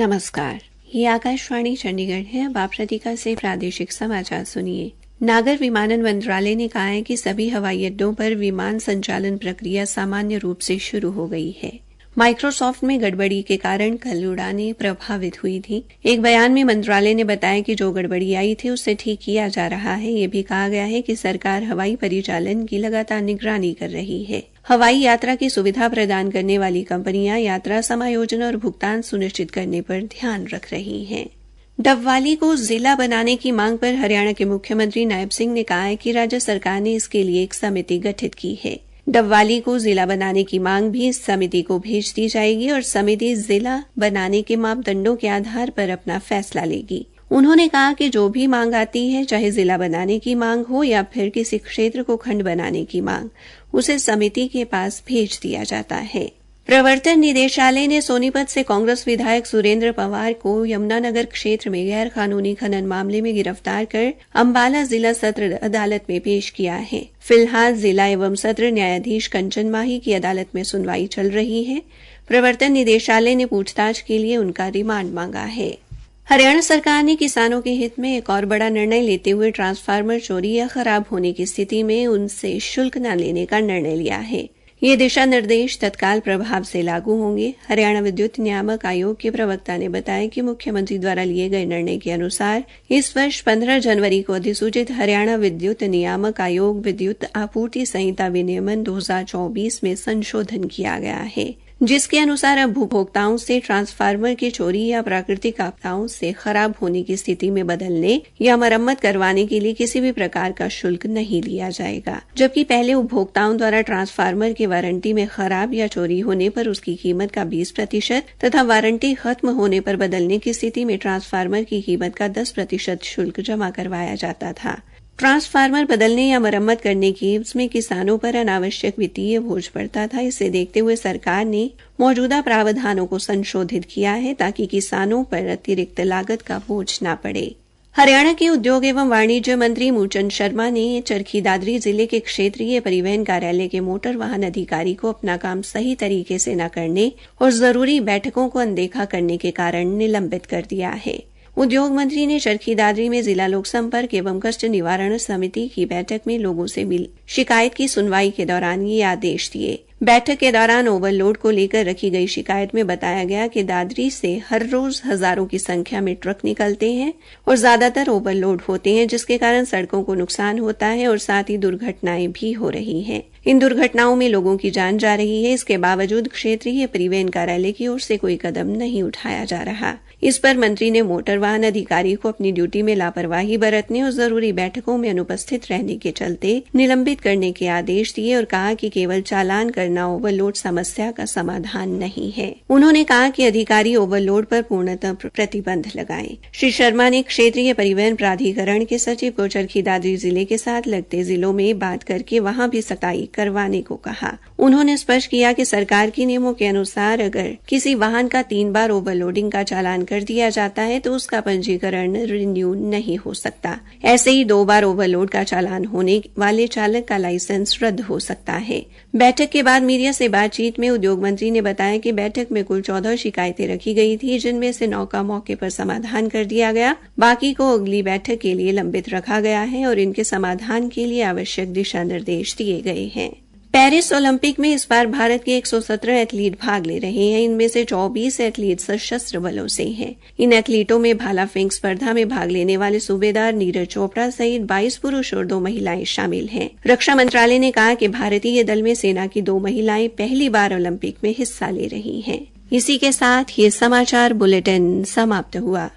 नमस्कार, ये आकाशवाणी चंडीगढ़ है। अब आप रतिका से प्रादेशिक समाचार सुनिए। नागर विमानन मंत्रालय ने कहा है कि सभी हवाई अड्डों पर विमान संचालन प्रक्रिया सामान्य रूप से शुरू हो गई है। माइक्रोसॉफ्ट में गड़बड़ी के कारण कल उड़ानें प्रभावित हुई थी। एक बयान में मंत्रालय ने बताया कि जो गड़बड़ी आई थी उसे ठीक किया जा रहा है। ये भी कहा गया है कि सरकार हवाई परिचालन की लगातार निगरानी कर रही है। हवाई यात्रा की सुविधा प्रदान करने वाली कंपनियां यात्रा समायोजन और भुगतान सुनिश्चित करने पर ध्यान रख रही हैं। डबवाली को जिला बनाने की मांग पर हरियाणा के मुख्यमंत्री नायब सिंह ने कहा है कि राज्य सरकार ने इसके लिए एक समिति गठित की है। डबवाली को जिला बनाने की मांग भी इस समिति को भेज दी जाएगी और समिति जिला बनाने के मापदंडों के आधार पर अपना फैसला लेगी। उन्होंने कहा कि जो भी मांग आती है, चाहे जिला बनाने की मांग हो या फिर किसी क्षेत्र को खंड बनाने की मांग, उसे समिति के पास भेज दिया जाता है। प्रवर्तन निदेशालय ने सोनीपत से कांग्रेस विधायक सुरेंद्र पवार को यमुनानगर क्षेत्र में गैर कानूनी खनन मामले में गिरफ्तार कर अंबाला जिला सत्र अदालत में पेश किया है। फिलहाल जिला एवं सत्र न्यायाधीश कंचन माही की अदालत में सुनवाई चल रही है। प्रवर्तन निदेशालय ने पूछताछ के लिए उनका रिमांड मांगा है। हरियाणा सरकार ने किसानों के हित में एक और बड़ा निर्णय लेते हुए ट्रांसफार्मर चोरी या खराब होने की स्थिति में उनसे शुल्क न लेने का निर्णय लिया है। ये दिशा निर्देश तत्काल प्रभाव से लागू होंगे। हरियाणा विद्युत नियामक आयोग के प्रवक्ता ने बताया कि मुख्यमंत्री द्वारा लिए गए निर्णय के अनुसार इस वर्ष 15 जनवरी को अधिसूचित हरियाणा विद्युत नियामक आयोग विद्युत आपूर्ति संहिता विनियमन 2024 में संशोधन किया गया है, जिसके अनुसार अब उपभोक्ताओं से ट्रांसफार्मर की चोरी या प्राकृतिक आपदाओं से खराब होने की स्थिति में बदलने या मरम्मत करवाने के लिए किसी भी प्रकार का शुल्क नहीं लिया जाएगा। जबकि पहले उपभोक्ताओं द्वारा ट्रांसफार्मर की वारंटी में खराब या चोरी होने पर उसकी कीमत का 20% तथा वारंटी खत्म होने पर बदलने की स्थिति में ट्रांसफार्मर की कीमत का 10% शुल्क जमा करवाया जाता था। ट्रांसफार्मर बदलने या मरम्मत करने की एवज में किसानों पर अनावश्यक वित्तीय बोझ पड़ता था। इसे देखते हुए सरकार ने मौजूदा प्रावधानों को संशोधित किया है ताकि किसानों पर अतिरिक्त लागत का बोझ न पड़े। हरियाणा के उद्योग एवं वाणिज्य मंत्री मूलचंद शर्मा ने चरखी दादरी जिले के क्षेत्रीय परिवहन कार्यालय के मोटर वाहन अधिकारी को अपना काम सही तरीके से न करने और जरूरी बैठकों को अनदेखा करने के कारण निलंबित कर दिया है। उद्योग मंत्री ने चरखी दादरी में जिला लोक संपर्क एवं कष्ट निवारण समिति की बैठक में लोगों से मिली शिकायत की सुनवाई के दौरान ये आदेश दिए। बैठक के दौरान ओवरलोड को लेकर रखी गई शिकायत में बताया गया कि दादरी से हर रोज हजारों की संख्या में ट्रक निकलते हैं और ज्यादातर ओवरलोड होते हैं, जिसके कारण सड़कों को नुकसान होता है और साथ ही दुर्घटनाएं भी हो रही हैं। इन दुर्घटनाओं में लोगों की जान जा रही है। इसके बावजूद क्षेत्रीय परिवहन कार्यालय की ओर से कोई कदम नहीं उठाया जा रहा। इस पर मंत्री ने मोटर वाहन अधिकारी को अपनी ड्यूटी में लापरवाही बरतने और जरूरी बैठकों में अनुपस्थित रहने के चलते निलंबित करने के आदेश दिए और कहा कि केवल चालान करना ओवरलोड समस्या का समाधान नहीं है। उन्होंने कहा कि अधिकारी ओवरलोड पर पूर्णतः प्रतिबंध लगाएं। श्री शर्मा ने क्षेत्रीय परिवहन प्राधिकरण के सचिव को चरखी दादरी जिले के साथ लगते जिलों में बात करके वहां भी सफाई करवाने को कहा। उन्होंने स्पष्ट किया कि सरकार के नियमों के अनुसार अगर किसी वाहन का 3 बार ओवरलोडिंग का चालान कर दिया जाता है तो उसका पंजीकरण रिन्यू नहीं हो सकता। ऐसे ही 2 बार ओवरलोड का चालान होने वाले चालक का लाइसेंस रद्द हो सकता है। बैठक के बाद मीडिया से बातचीत में उद्योग मंत्री ने बताया कि बैठक में कुल 14 शिकायतें रखी गई थी, जिनमें से 9 का मौके पर समाधान कर दिया गया। बाकी को अगली बैठक के लिए लंबित रखा गया है और इनके समाधान के लिए आवश्यक दिशा निर्देश दिए गए हैं। पेरिस ओलंपिक में इस बार भारत के 117 एथलीट भाग ले रहे हैं। इनमें से 24 एथलीट सशस्त्र बलों से हैं। इन एथलीटों में भाला फेंक स्पर्धा में भाग लेने वाले सूबेदार नीरज चोपड़ा सहित 22 पुरुष और 2 महिलाएं शामिल हैं। रक्षा मंत्रालय ने कहा कि भारतीय दल में सेना की 2 महिलाएं पहली बार ओलंपिक में हिस्सा ले रही हैं। इसी के साथ ये समाचार बुलेटिन समाप्त हुआ।